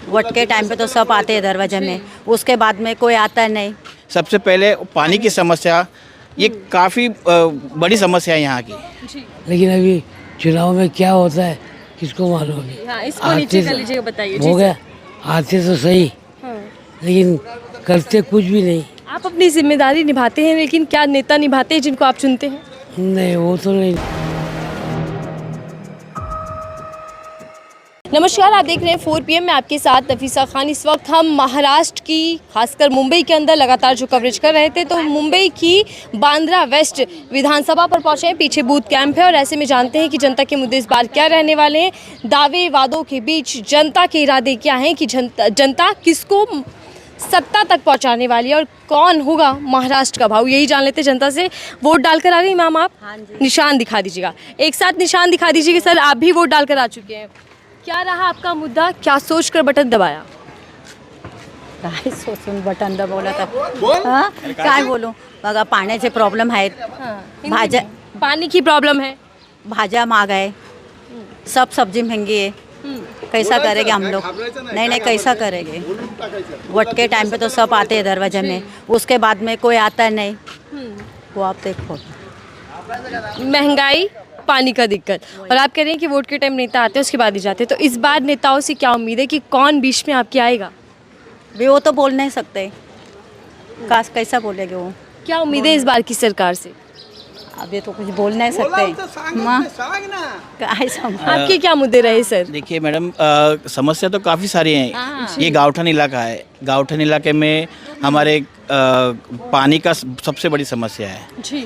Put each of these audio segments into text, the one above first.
Vote के time पे तो सब आते हैं दरवाजे में, उसके बाद में कोई आता नहीं। सबसे पहले पानी की समस्या, ये काफ़ी बड़ी समस्या है यहाँ की। लेकिन अभी चुनाव में क्या होता है किसको मालूम अभी। हाँ, इसको नीचे कर लीजिएगा, बताइए। हो गया, आते तो सही लेकिन करते कुछ भी नहीं। आप अपनी जिम्मेदारी निभाते हैं, लेकिन क्या नेता निभाते हैं जिनको आप चुनते हैं? नहीं, वो तो नहीं। नमस्कार, आप देख रहे हैं 4 PM में आपके साथ नफीसा खान। इस वक्त हम महाराष्ट्र की, खासकर मुंबई के अंदर लगातार जो कवरेज कर रहे थे, तो मुंबई की बांद्रा वेस्ट विधानसभा पर पहुंचे हैं। पीछे बूथ कैंप है और ऐसे में जानते हैं कि जनता के मुद्दे इस बार क्या रहने वाले हैं। दावे वादों के बीच जनता के इरादे क्या हैं कि जनता किसको सत्ता तक पहुंचाने वाली है और कौन होगा महाराष्ट्र का भाऊ, यही जान लेते जनता से। वोट डालकर आ गई मैम आप? हाँ जी। निशान दिखा दीजिएगा, एक साथ निशान दिखा दीजिएगा। सर, आप भी वोट डालकर आ चुके हैं, क्या रहा आपका मुद्दा, क्या सोचकर बटन दबाया? काय सोचून बटन दबावलं तर हाँ काय बोलू बघा, पाण्याचे प्रॉब्लेम आहेत, भाज्या पानी की प्रॉब्लम है, भाज्या महाग है, सब सब्जी महंगी है, कैसा करेंगे हम लोग? नहीं कैसा करेंगे? वोट के टाइम पे तो सब आते हैं दरवाजे में, उसके बाद में कोई आता नहीं। वो आप देखो, महंगाई, पानी का दिक्कत, और आप कह रहे हैं कि वोट के टाइम नेता आते हैं उसके बाद ही जाते हैं। तो इस बार नेताओं से क्या उम्मीद है कि कौन बीच में आपके आएगा? भी वो तो बोल नहीं सकते, कैसा बोलेंगे वो? क्या उम्मीद है इस बार की सरकार से? अभी तो कुछ बोल नहीं सकते। माँ काय समझ आपके क्या मुद्दे रहे सर? देखिए मैडम, समस्या तो काफ़ी सारी हैं। ये गाँवठन इलाका है, गाँवठन इलाके में हमारे पानी का सबसे बड़ी समस्या है। जी।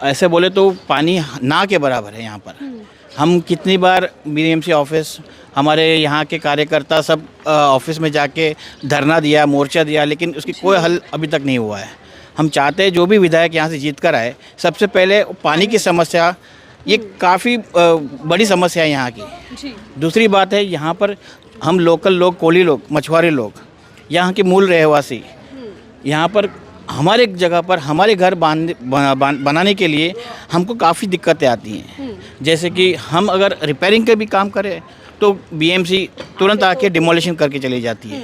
ऐसे बोले तो पानी ना के बराबर है यहाँ पर। हम कितनी बार BMC ऑफिस, हमारे यहाँ के कार्यकर्ता सब ऑफिस में जाके धरना दिया, मोर्चा दिया, लेकिन उसकी कोई हल अभी तक नहीं हुआ है। हम चाहते हैं जो भी विधायक यहाँ से जीत कर आए, सबसे पहले पानी की समस्या, ये काफ़ी बड़ी समस्या है यहाँ की। दूसरी बात है, यहाँ पर हम लोकल लोग, कोली लोग, मछुआरे लोग, यहाँ के मूल रहवासी, यहाँ पर हमारे जगह पर हमारे घर बनाने के लिए हमको काफ़ी दिक्कतें आती हैं। जैसे कि हम अगर रिपेयरिंग का भी काम करें तो BMC तुरंत आके डिमोलिशन करके चली जाती है।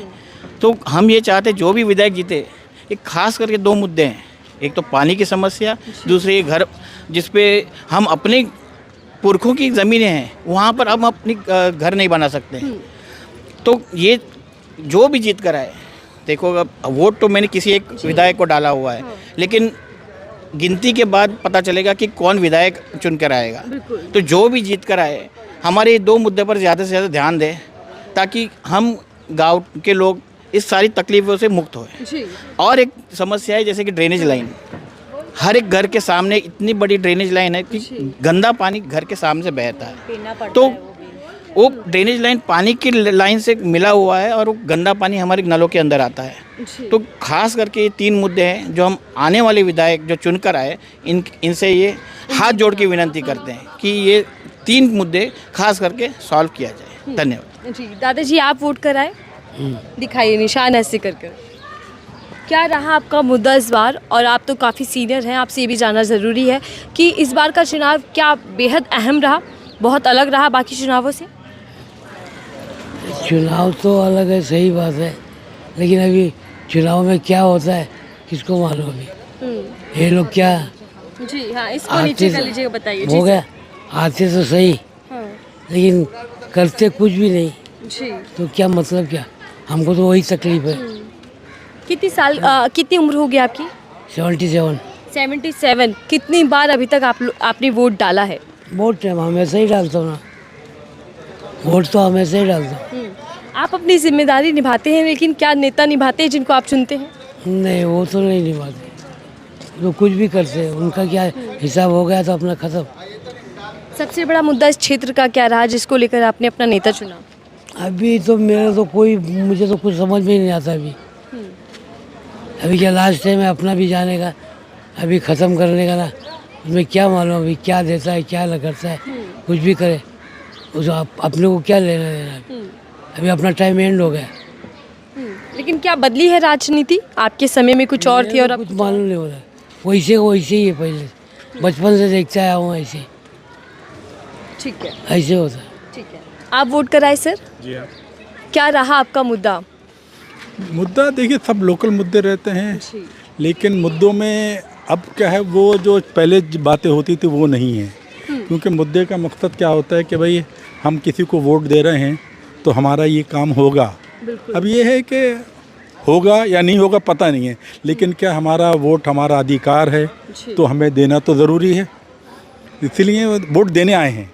तो हम ये चाहते जो भी विधायक जीते, एक खास करके 2 मुद्दे हैं, एक तो पानी की समस्या, दूसरे घर जिस पे हम अपने पुरखों की ज़मीनें हैं वहाँ पर हम अपनी घर नहीं बना सकते। तो ये जो भी जीत कर आए, देखो अब वोट तो मैंने किसी एक विधायक को डाला हुआ है, लेकिन गिनती के बाद पता चलेगा कि कौन विधायक चुन कर आएगा। तो जो भी जीत कर आए, हमारे 2 मुद्दे पर ज़्यादा से ज़्यादा ध्यान दें, ताकि हम गांव के लोग इस सारी तकलीफ़ों से मुक्त होए। और एक समस्या है जैसे कि ड्रेनेज लाइन, हर एक घर के सामने इतनी बड़ी ड्रेनेज लाइन है कि गंदा पानी घर के सामने से बहता है। तो वो ड्रेनेज लाइन पानी की लाइन से मिला हुआ है और वो गंदा पानी हमारे नलों के अंदर आता है। तो खास करके ये 3 मुद्दे हैं जो हम आने वाले विधायक जो चुनकर आए, इनसे ये हाथ जोड़ के विनती करते हैं कि ये 3 मुद्दे खास करके सॉल्व किया जाए। धन्यवाद जी। दादाजी, आप वोट कराए, दिखाइए निशान ऐसे कर कर। क्या रहा आपका मुद्दा इस बार, और आप तो काफ़ी सीनियर हैं, आपसे ये भी जानना ज़रूरी है कि इस बार का चुनाव क्या बेहद अहम रहा, बहुत अलग रहा बाकी चुनावों से? चुनाव तो अलग है, सही बात है, लेकिन अभी चुनाव में क्या होता है किसको मालूम अभी। ये लोग क्या जी हाँ, इसको नीचे कर लीजिएगा, बताइए। हो गया, आते तो सही लेकिन करते कुछ भी नहीं। जी। तो क्या मतलब, क्या हमको तो वही तकलीफ है। कितनी उम्र होगी आपकी? 77। 77। कितनी बार अभी तक आपने वोट डाला है? वोट टाइम हमेशा ही डालता हूँ ना, वोट तो हमेशा ही डालता हूँ। आप अपनी जिम्मेदारी निभाते हैं, लेकिन क्या नेता निभाते हैं जिनको आप चुनते हैं? नहीं, वो तो नहीं निभाते, तो कुछ भी करते हैं, उनका क्या हिसाब हो गया तो अपना ख़त्म। सबसे बड़ा मुद्दा इस क्षेत्र का क्या रहा जिसको लेकर आपने अपना नेता चुना? अभी तो मुझे तो कुछ समझ में ही नहीं आता अभी क्या लास्ट टाइम है अपना भी जाने का, अभी ख़त्म करने का ना, उसमें क्या मालूम अभी क्या देता है क्या न करता है। कुछ भी करे उस अपने को क्या लेना देना, अभी अपना टाइम एंड हो गया। लेकिन क्या बदली है राजनीति? आपके समय में कुछ और थी और अब कुछ मालूम नहीं हो रहा, वैसे ही है, पहले बचपन से देखता आया हूँ ऐसे। ठीक है, ऐसे होता है। ठीक है। आप वोट कराए सर? जी हाँ। क्या रहा आपका मुद्दा? मुद्दा देखिए, सब लोकल मुद्दे रहते हैं, लेकिन मुद्दों में अब क्या है, वो जो पहले बातें होती थी वो नहीं है। क्योंकि मुद्दे का मकसद क्या होता है कि भाई हम किसी को वोट दे रहे हैं तो हमारा ये काम होगा। अब ये है कि होगा या नहीं होगा पता नहीं है, लेकिन क्या हमारा वोट हमारा अधिकार है तो हमें देना तो ज़रूरी है, इसलिए वोट देने आए हैं।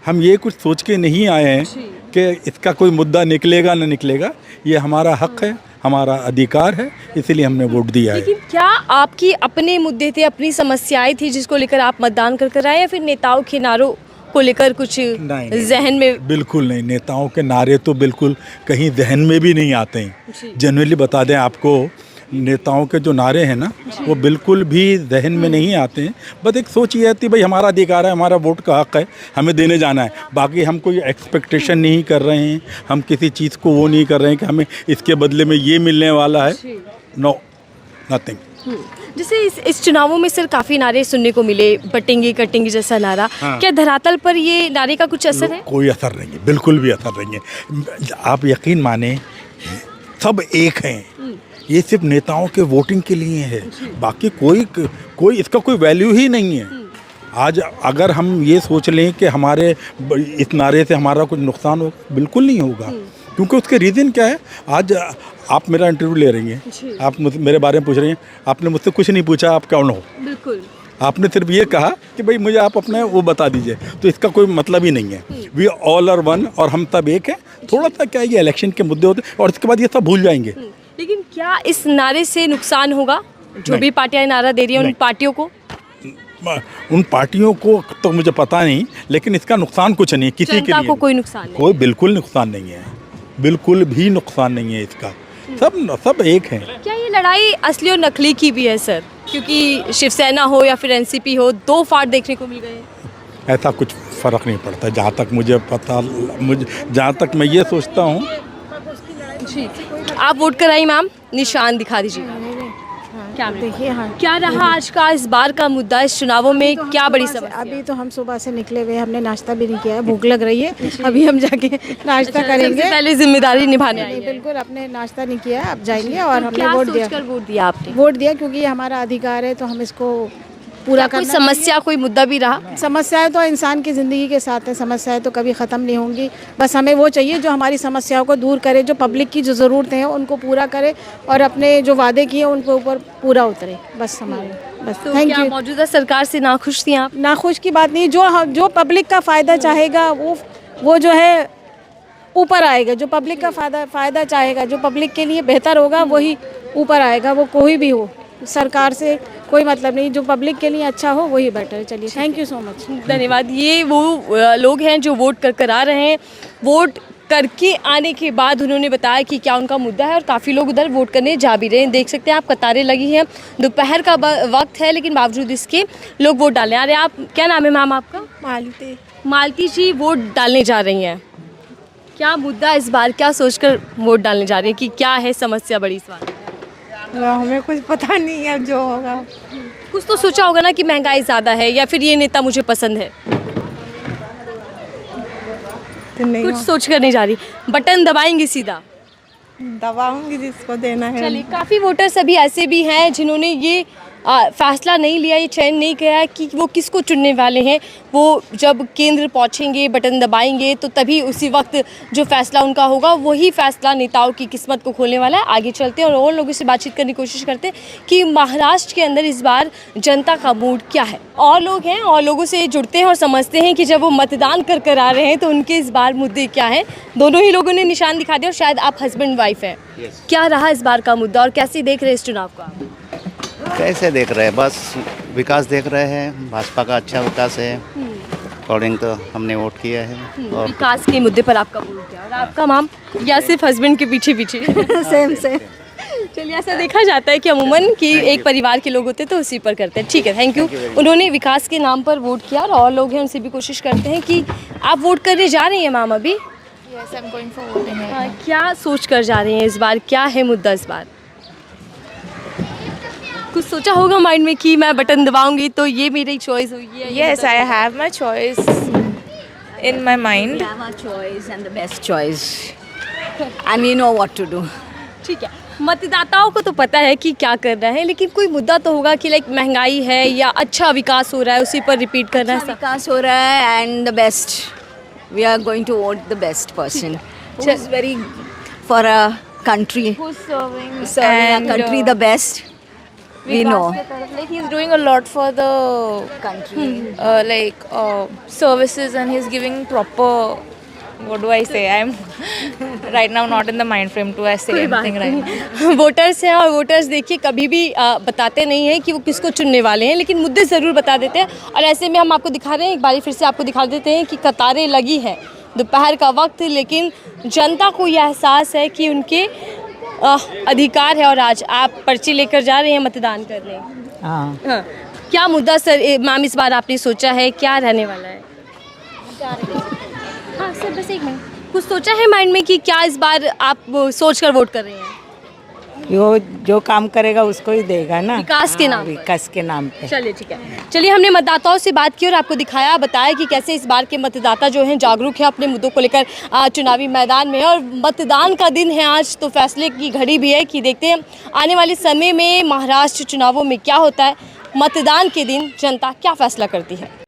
हम ये कुछ सोच के नहीं आए हैं कि इसका कोई मुद्दा निकलेगा ना निकलेगा, ये हमारा हक है, हमारा अधिकार है, इसलिए हमने वोट दिया है। लेकिन क्या आपकी अपने मुद्दे थे, अपनी समस्याएं थी जिसको लेकर आप मतदान कर आए, या फिर नेताओं के नारों को लेकर कुछ जहन में? बिल्कुल नहीं, नेताओं के नारे तो बिल्कुल कहीं जहन में भी नहीं आते हैं। जनरली बता दें आपको, नेताओं के जो नारे हैं ना वो बिल्कुल भी जहन में नहीं आते हैं। बस एक सोच ये आती है भाई हमारा अधिकार है, हमारा वोट का हक है, हमें देने जाना है। बाकी हम कोई एक्सपेक्टेशन नहीं कर रहे हैं, हम किसी चीज़ को वो नहीं कर रहे हैं कि हमें इसके बदले में ये मिलने वाला है। No, nothing. जैसे इस चुनावों में सर काफ़ी नारे सुनने को मिले, बटेंगे कटेंगे जैसा नारा। क्या धरातल पर ये नारे का कुछ असर है? कोई असर नहीं है, बिल्कुल भी असर नहीं है। आप यकीन माने, सब एक हैं, ये सिर्फ नेताओं के वोटिंग के लिए है, बाकी कोई इसका कोई वैल्यू ही नहीं है। आज अगर हम ये सोच लें कि हमारे इस नारे से हमारा कुछ नुकसान हो, बिल्कुल नहीं होगा। क्योंकि उसके रीज़न क्या है, आज आप मेरा इंटरव्यू ले रही हैं, आप मेरे बारे में पूछ रही हैं, आपने मुझसे कुछ नहीं पूछा आप कौन हो। बिल्कुल, आपने सिर्फ ये कहा कि भाई मुझे आप अपने वो बता दीजिए, तो इसका कोई मतलब ही नहीं है। वी ऑल आर वन, और हम सब एक हैं। थोड़ा सा क्या ये इलेक्शन के मुद्दे होते हैं और इसके बाद ये सब भूल जाएंगे। लेकिन क्या इस नारे से नुकसान होगा? जो भी पार्टियां नारा दे रही हैं उन पार्टियों को? उन पार्टियों को तो मुझे पता नहीं, लेकिन इसका नुकसान कुछ नहीं किसी के लिए। को कोई नुकसान नहीं? कोई बिल्कुल नुकसान नहीं है, बिल्कुल भी नुकसान नहीं है इसका। सब एक हैं। क्या ये लड़ाई असली और नकली की भी है सर? क्योंकि शिवसेना हो या फिर एनसीपी हो, दो फाड़ देखने को मिल गए। ऐसा कुछ फ़र्क नहीं पड़ता जहाँ तक मुझे पता, जहाँ तक मैं ये सोचता हूँ। आप वोट कराई मैम, निशान दिखा दीजिए। क्या देखिए, हाँ, क्या रहा आज का इस बार का मुद्दा इस चुनावों में? क्या बड़ी समस्या? अभी तो हम सुबह से निकले हुए, हमने नाश्ता भी नहीं किया है, भूख लग रही है। अभी हम जाके नाश्ता करेंगे। पहले जिम्मेदारी निभाने आई हैं। बिल्कुल, अपने नाश्ता नहीं किया, अब जाएंगे। और हमने वोट दिया। वोट दिया आपने? वोट दिया क्योंकि ये हमारा अधिकार है, तो हम इसको पूरा कोई करना। समस्या, कोई मुद्दा भी रहा? समस्याएं तो इंसान की ज़िंदगी के साथ है, समस्याएं तो कभी ख़त्म नहीं होंगी। बस हमें वो चाहिए जो हमारी समस्याओं को दूर करे, जो पब्लिक की जो ज़रूरतें हैं उनको पूरा करे, और अपने जो वादे किए उनको ऊपर पूरा उतरे। बस हमारे बस। तो थैंक क्या यू। मौजूदा सरकार से नाखुश थी आप? नाखुश की बात नहीं, जो पब्लिक का फ़ायदा चाहेगा वो जो है ऊपर आएगा। जो पब्लिक का फ़ायदा चाहेगा, जो पब्लिक के लिए बेहतर होगा, वही ऊपर आएगा। वो कोई भी हो, सरकार से कोई मतलब नहीं, जो पब्लिक के लिए अच्छा हो वही बेटर है। चलिए, थैंक यू सो मच, धन्यवाद। ये वो लोग हैं जो वोट कर आ रहे हैं। वोट करके आने के बाद उन्होंने बताया कि क्या उनका मुद्दा है, और काफ़ी लोग उधर वोट करने जा भी रहे हैं। देख सकते हैं आप, कतारें लगी हैं, दोपहर का वक्त है, लेकिन बावजूद इसके लोग वोट डालने आ रहे हैं। आप, क्या नाम है मैम आपका? मालती। मालती जी वोट डालने जा रही हैं। क्या मुद्दा इस बार, क्या सोचकर वोट डालने जा रही हैं कि क्या है समस्या बड़ी इस बार? हमें कुछ पता नहीं है, जो होगा। कुछ तो सोचा होगा ना कि महंगाई ज़्यादा है, या फिर ये नेता मुझे पसंद है। नहीं, कुछ सोच कर नहीं जा रही, बटन दबाएंगे सीधा? दबाऊंगी जिसको देना है। चलिए, काफ़ी वोटर्स अभी ऐसे भी हैं जिन्होंने ये फैसला नहीं लिया, ये चयन नहीं किया कि वो किसको चुनने वाले हैं। वो जब केंद्र पहुंचेंगे, बटन दबाएंगे, तो तभी उसी वक्त जो फैसला उनका होगा वही फैसला नेताओं की किस्मत को खोलने वाला है। आगे चलते हैं और लोगों से बातचीत करने की कोशिश करते हैं कि महाराष्ट्र के अंदर इस बार जनता का मूड क्या है। और लोग हैं, और लोगों से जुड़ते हैं और समझते हैं कि जब वो मतदान कर आ रहे हैं तो उनके इस बार मुद्दे क्या हैं। दोनों ही लोगों ने निशान दिखा दिया, और शायद आप हस्बैंड वाइफ हैं। क्या रहा इस बार का मुद्दा और कैसे देख रहे हैं इस चुनाव को? कैसे देख रहे हैं? बस विकास देख रहे हैं, भाजपा का अच्छा विकास है, अकॉर्डिंग तो हमने वोट किया है। और विकास के मुद्दे पर आपका वोट क्या? और आपका मैम, या सिर्फ हस्बैंड के पीछे पीछे? सेम। चलिए, ऐसा देखा जाता है कि अमूमन कि एक परिवार के लोग होते हैं तो उसी पर करते हैं। ठीक है, थैंक यू। उन्होंने विकास के नाम पर वोट किया, और लोग हैं उनसे भी कोशिश करते हैं कि आप वोट करने जा रही हैं मैम अभी? Yes, I'm going for voting right now. क्या सोच कर जा रही हैं इस बार, क्या है मुद्दा इस बार? कुछ सोचा होगा माइंड में कि मैं बटन दबाऊंगी तो ये मेरी चॉइस होगी? Yes, I have my choice in my mind. We have our choice and the best choice. and we know what to do. ठीक है, मतदाताओं को तो पता है कि क्या करना है, लेकिन कोई मुद्दा तो होगा कि लाइक महंगाई है या अच्छा विकास हो रहा है, उसी पर रिपीट करना है। विकास हो रहा है and the best. We are going to vote the best person who is very for a country. Who's serving Serving and a country the best. We know. like he's doing a lot for the Country. services, and he's giving proper. What do I say? I'm right now not in the mind frame to say anything right now. Voters हैं और voters देखिए कभी भी बताते नहीं हैं कि वो किसको चुनने वाले हैं, लेकिन मुद्दे ज़रूर बता देते हैं। और ऐसे में हम आपको दिखा रहे हैं, एक बार फिर से आपको दिखा देते हैं कि कतारें लगी हैं, दोपहर का वक्त, लेकिन जनता को यह एहसास है कि उनके अधिकार है। और आज आप पर्ची लेकर जा रहे हैं मतदान करने। हाँ, क्या मुद्दा सर मैम इस बार आपने सोचा है, क्या रहने वाला है? हाँ सर, बस एक मिनट, कुछ सोचा है माइंड में कि क्या इस बार आप सोच कर वोट कर रहे हैं? जो काम करेगा उसको ही देगा ना, विकास के नाम पर। विकास के नाम पे। चलिए ठीक है, चलिए हमने मतदाताओं से बात की और आपको दिखाया, बताया कि कैसे इस बार के मतदाता जो हैं जागरूक हैं अपने मुद्दों को लेकर चुनावी मैदान में। और मतदान का दिन है आज, तो फैसले की घड़ी भी है कि देखते हैं आने वाले समय में महाराष्ट्र चुनावों में क्या होता है। मतदान के दिन जनता क्या फैसला करती है।